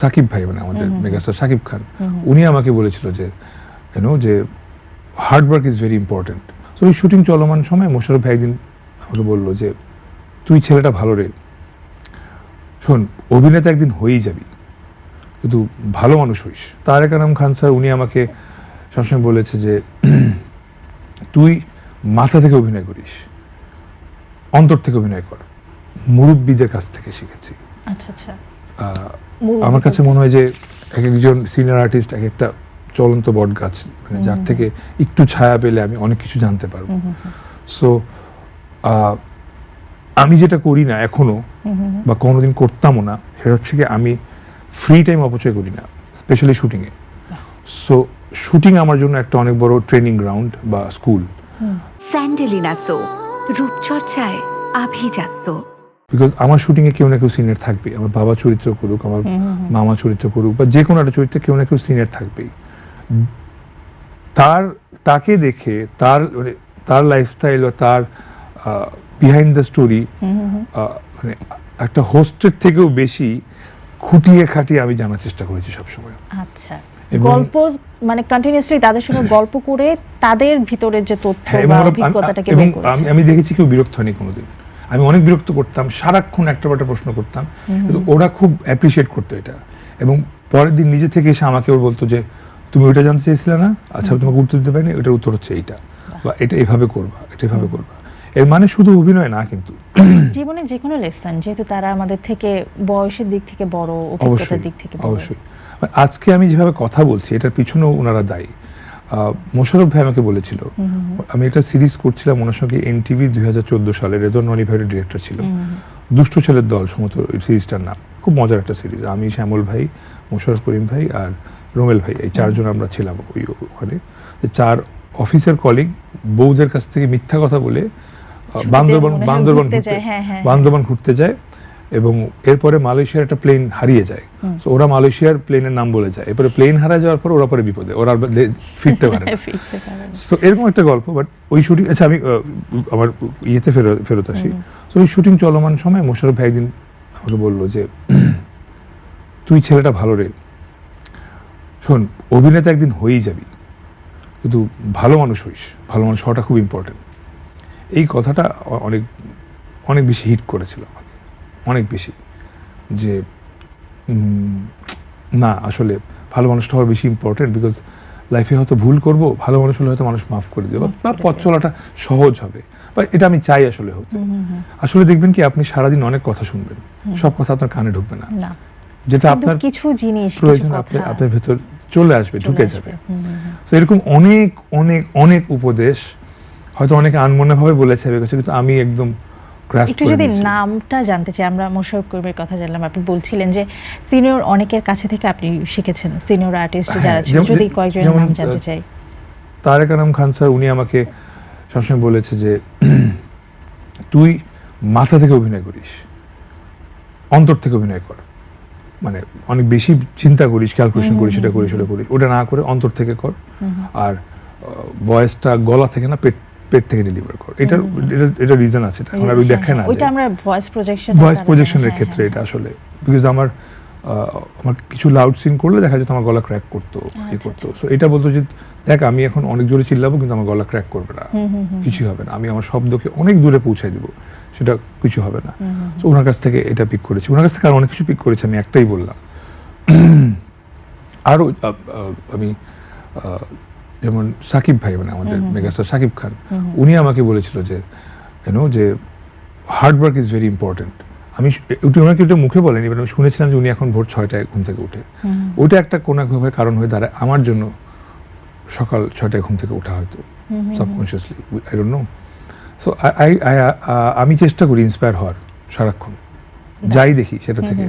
সাকিব ভাই মানে আমাদের মেগাস্টার সাকিব খান উনি আমাকে বলেছিল যে যে hard work is very important. So ওই শুটিং চলমান সময় মোশাররফ ভাই একদিন আমাকে বললো যে তুই ছেলেটা ভালো রে, শোন অভিনেতা একদিন হয়েই যাবি, কিন্তু ভালো মানুষ হইস। তারেক আনাম খান স্যার উনি আমাকে সবসময় বলেছে যে তুই মাথা থেকে অভিনয় করিস, অন্তর থেকে অভিনয় কর। মুরব্বীদের কাছ থেকে শিখেছি। আমার কাছে মনে হয় যে এক একজন সিনিয়র আর্টিস্ট এক একটা চলন্ত বট গাছ, মানে যার থেকে একটু ছায়া পেলে আমি অনেক কিছু জানতে পারবো। সো আমি যেটা করি না এখনো বা কোনোদিন করতামও না, সেটা হচ্ছে কি আমি ফ্রি টাইম অপচয় করি না, স্পেশালি শুটিংয়ে। সো শুটিং আমার জন্য একটা অনেক বড় ট্রেনিং গ্রাউন্ড বা স্কুল। স্যান্ডেলিনা সো রূপচর্চায় আভিজাত্য। বিকজ আমার শুটিংয়ে কেউ না কেউ সিনিয়র থাকবে, আমার বাবা চরিত্র করুক, আমার মামা চরিত্র করুক, বা যে কোনো একটা চরিত্রে কেউ না কেউ সিনিয়র থাকবেই। তাকে দেখে তার লাইফস্টাইল বা তার বিহাইন্ড দ্য স্টোরি মানে একটা হোস্টের থেকেও বেশি খুঁটিয়ে খাটিয়ে আমি জানার চেষ্টা করেছি সবসময়। আচ্ছা, গল্প মানে কন্টিনিউয়াসলি তাদের সঙ্গে গল্প করে তাদের ভিতরের যে তথ্য বা অভিজ্ঞতাটাকে বের করেছি। আমি দেখেছি কেউ বিরক্ত হয়নি কোনোদিন। আমি অনেক বিরক্ত করতাম, সারাক্ষণ একটা প্রশ্ন করতাম, কিন্তু ওরা খুব অ্যাপ্রিশিয়েট করতো এটা। এবং পরের দিন নিজে থেকে এসে আমাকে ওর বলতো যে তুমি ওইটা জানতে চেয়েছিলে না, আচ্ছা তোমাকে উত্তর দিতে পারিনি, ওটার উত্তর হচ্ছে এইটা, বা এটা এভাবে করবা, এটা এভাবে করবা। এর মানে শুধু অভিনয় না, কিন্তু জীবনে যে কোনো লেসন, যেহেতু তারা আমাদের থেকে বয়সের দিক থেকে বড়, অভিজ্ঞতার দিক থেকে বড়। অবশ্যই আজকে আমি যেভাবে কথা বলছি এটার পিছনেও ওনারা দায়ী। মোশাররফ ভাই আমাকে বলেছিল, আমি একটা সিরিজ করছিলাম ওনার সঙ্গে এনটিভি 2014 সালে, রেজন মানি ভাইয়ের ডিরেক্টর ছিল, দুষ্ট ছেলের দল সমস্ত সিরিজটার নাম। খুব মজার একটা সিরিজ। আমি শ্যামল ভাই, মোশাররফ করিম ভাই আর রোমেল ভাই, এই চারজন আমরা ছিলাম ওখানে। চার অফিসের কলিগ বউদের কাছ থেকে মিথ্যা কথা বলে বান্দরবান ঘুরতে যায়, এবং এরপরে মালয়েশিয়ার একটা প্লেন হারিয়ে যায়। তো ওরা মালয়েশিয়ার প্লেনের নাম বলে যায়, এরপরে প্লেন হারিয়ে যাওয়ার পর ওরা পরে বিপদে, ওরা ফিরতে পারে না। তো এরকম একটা গল্প। বাট ওই শুটিং, আচ্ছা আমি আমার ইয়েতে ফেরত আসি। তো ওই শুটিং চলমান সময় মোশাররফ ভাই একদিন আমাকে বললো যে তুই ছেলেটা ভালো রে, শোন অভিনেতা একদিন হয়েই যাবি, কিন্তু ভালো মানুষ হইস, ভালো মানুষ হওয়াটা খুব ইম্পর্টেন্ট। এই কথাটা অনেক অনেক বেশি হিট করেছিল আমাকে, অনেক বেশি, যে না আসলে ভালো মানুষটা হওয়ার বেশি ইম্পর্টেন্ট। বিকজ লাইফে হয়তো ভুল করব, ভালো মানুষ হলে হয়তো মানুষ মাফ করে দেবে, বা পথ চলাটা সহজ হবে, বা এটা আমি চাই আসলে হতে। আসলে দেখবেন কি আপনি সারাদিন অনেক কথা শুনবেন, সব কথা আপনার কানে ঢুকবে না, যেটা আপনার কিছু জিনিস প্রয়োজন আপনার ভেতর চলে আসবে, ঢুকে যাবে। তো এরকম অনেক অনেক অনেক উপদেশ হয়তো অনেকে আনমনেভাবে বলেছে, কিন্তু আমি একদম একটু যদি নামটা জানতে চাই। আমরা মোশাররফ করিমের কথা জানলাম, আপনি বলছিলেন যে সিনিয়র অনেকের কাছে থেকে আপনি শিখেছেন, সিনিয়র আর্টিস্ট যারা ছিল, যদি কয়েকজনের নাম জানতে চাই। তারেক আনাম খান স্যার উনি আমাকে সবসময় বলেছে যে তুই মাথা থেকে অভিনয় করিস, অন্তর থেকে অভিনয় কর। মানে অনেক বেশি চিন্তা করিস, ক্যালকুলেশন করিস, সেটা করিস, ওটা করিস, ওটা না করে অন্তর থেকে কর। আর ভয়েসটা গলা থেকে না, পেট থেকে ডেলিভার কর। এটা রিজন আছে, এটা আমরা দেখায় না, ওইটা আমরা ভয়েস প্রজেকশনের ক্ষেত্রে এটা আসলে, বিকজ আমার কিছু লাউড সিন করলে দেখা যেত আমার গলা ক্র্যাক করতো, করতো। সো এটা বলতো যে দেখ আমি এখন অনেক জোরে চিল্লাবো, কিন্তু আমার গলা ক্র্যাক করবে না, কিছু হবে না, আমি আমার শব্দকে অনেক দূরে পৌঁছায় দিব, সেটা কিছু হবে না। তো ওনার কাছ থেকে এটা পিক করেছি, ওনার কাছ থেকে আর অনেক কিছু পিক করেছি, আমি একটাই বললাম। আরও আমি যেমন সাকিব ভাই মানে আমাদের মেগাস্টার সাকিব খান উনি আমাকে বলেছিল যে যে hard work is very important. আমি ওনাকে ওটা মুখে বলেনি, বাট আমি শুনেছিলাম যে উনি এখন ভোর 6টায় ঘুম থেকে উঠে। ওইটা একটা কোনো একভাবে কারণ হয়ে দাঁড়ায় আমার জন্য সকাল 6টায় ঘুম থেকে ওঠা, হয়তো subconsciously, I don't know. So আমি চেষ্টা করি ইন্সপায়ার হওয়ার সারাক্ষণ, যাই দেখি সেটা থেকে।